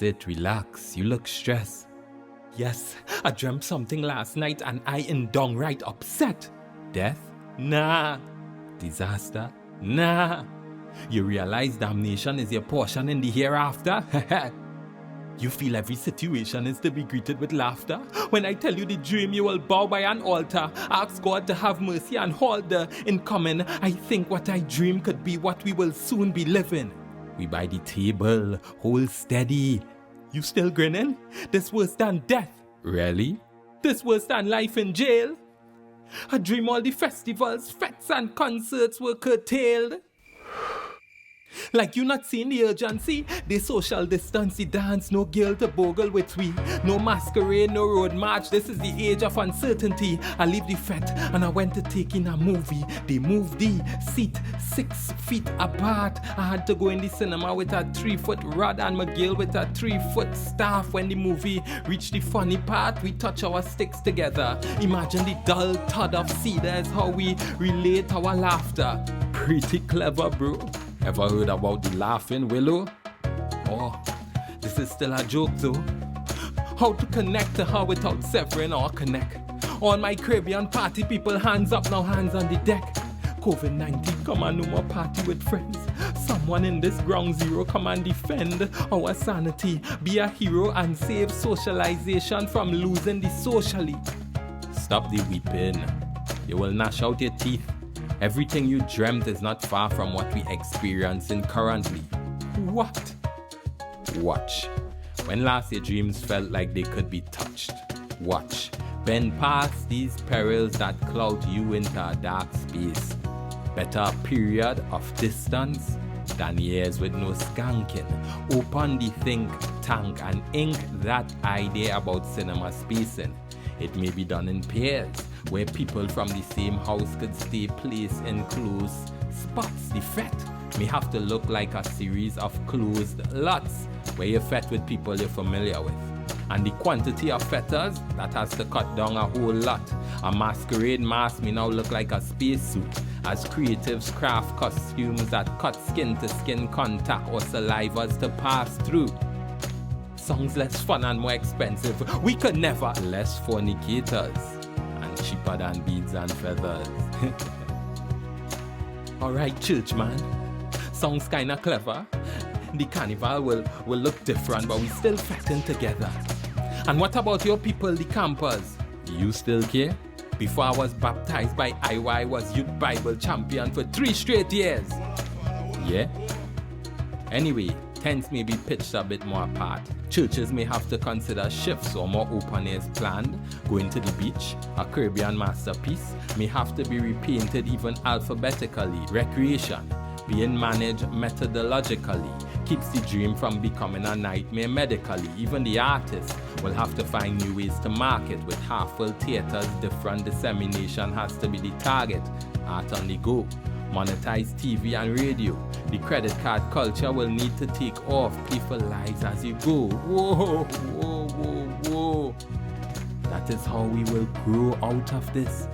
sit, relax. You look stressed. Yes, I dreamt something last night and I am downright upset. Death? Nah. Disaster? Nah. You realize damnation is your portion in the hereafter? You feel every situation is to be greeted with laughter? When I tell you the dream, you will bow by an altar, ask God to have mercy and hold the incoming. I think what I dream could be what we will soon be living. We by the table, hold steady. You still grinning? This worse than death. Really? This worse than life in jail? I dream all the festivals, fetes and concerts were curtailed. Like you not seeing the urgency? The social distance, the dance, no girl to bogle with we. No masquerade, no road march, this is the age of uncertainty. I leave the fete and I went to take in a movie. They moved the seat 6 feet apart. I had to go in the cinema with a 3-foot rod and McGill with a 3-foot staff. When the movie reached the funny part, we touch our sticks together. Imagine the dull thud of cedars, how we relate our laughter. Pretty clever, bro. Ever heard about the laughing willow? Oh, this is still a joke though. How to connect to her without severing or connect. All my Caribbean party people, hands up now, hands on the deck. COVID-19, come and no more party with friends. Someone in this ground zero come and defend our sanity. Be a hero and save socialization from losing the socially. Stop the weeping. You will gnash out your teeth. Everything you dreamt is not far from what we experiencing currently. What? Watch. When last your dreams felt like they could be touched. Watch. Bend past these perils that cloud you into a dark space. Better a period of distance than years with no skanking. Open the think tank and ink that idea about cinema spacing. It may be done in pairs, where people from the same house could stay placed in close spots. The fete may have to look like a series of closed lots, where you fet with people you're familiar with. And the quantity of fetters, that has to cut down a whole lot. A masquerade mask may now look like a spacesuit, as creatives craft costumes that cut skin to skin contact or salivas to pass through. Songs less fun and more expensive. We could never less fornicators and cheaper than beads and feathers. Alright, church man, sounds kinda clever. The carnival will look different, but we still fetting together. And what about your people, the campers? You still care? Before I was baptized by IY, was youth Bible champion for 3 straight years. Yeah? Anyway, tents may be pitched a bit more apart. Churches may have to consider shifts or more open airs planned. Going to the beach, a Caribbean masterpiece, may have to be repainted even alphabetically. Recreation, being managed methodologically, keeps the dream from becoming a nightmare medically. Even the artists will have to find new ways to market. With half-full theaters, different dissemination has to be the target. Art on the go. Monetize TV and radio. The credit card culture will need to take off. Pay for lives as you go. Whoa, whoa, whoa, whoa. That is how we will grow out of this.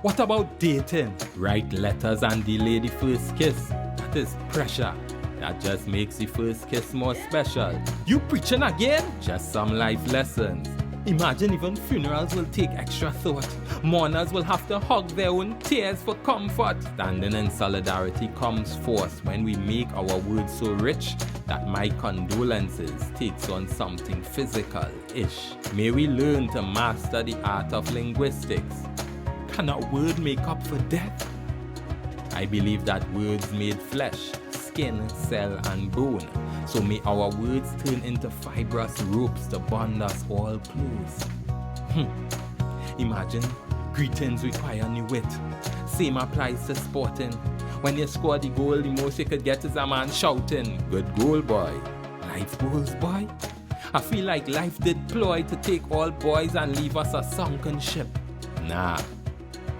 What about dating? Write letters and delay the first kiss. That is pressure. That just makes the first kiss more special. You preaching again? Just some life lessons. Imagine even funerals will take extra thought. Mourners will have to hug their own tears for comfort. Standing in solidarity comes force when we make our words so rich that my condolences takes on something physical-ish. May we learn to master the art of linguistics. Can a word make up for death? I believe that words made flesh, skin, cell, and bone. So may our words turn into fibrous ropes to bond us all close. Imagine, greetings require new wit. Same applies to sporting. When you score the goal, the most you could get is a man shouting, "Good goal, boy." Life goals, boy. I feel like life did ploy to take all boys and leave us a sunken ship. Nah.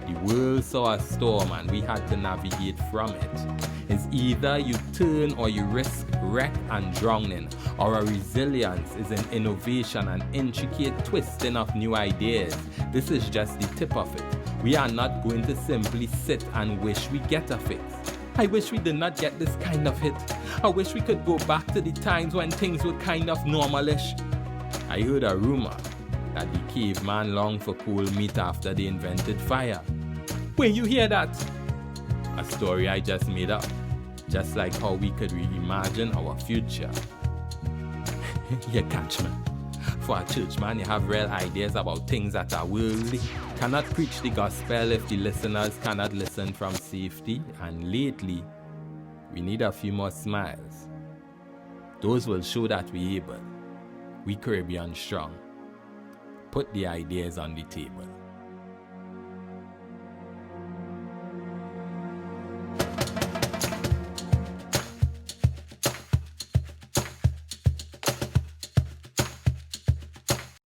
The world saw a storm and we had to navigate from it. It's either you turn or you risk wreck and drowning. Our resilience is an innovation and intricate twisting of new ideas. This is just the tip of it. We are not going to simply sit and wish we get a fix. I wish we did not get this kind of hit. I wish we could go back to the times when things were kind of normalish. I heard a rumor that the caveman longed for cool meat after they invented fire. Where you hear that? A story I just made up. Just like how we could reimagine our future. You catch me? For a churchman, you have real ideas about things that are worldly. Cannot preach the gospel if the listeners cannot listen from safety. And lately, we need a few more smiles. Those will show that we able. We Caribbean strong. Put the ideas on the table.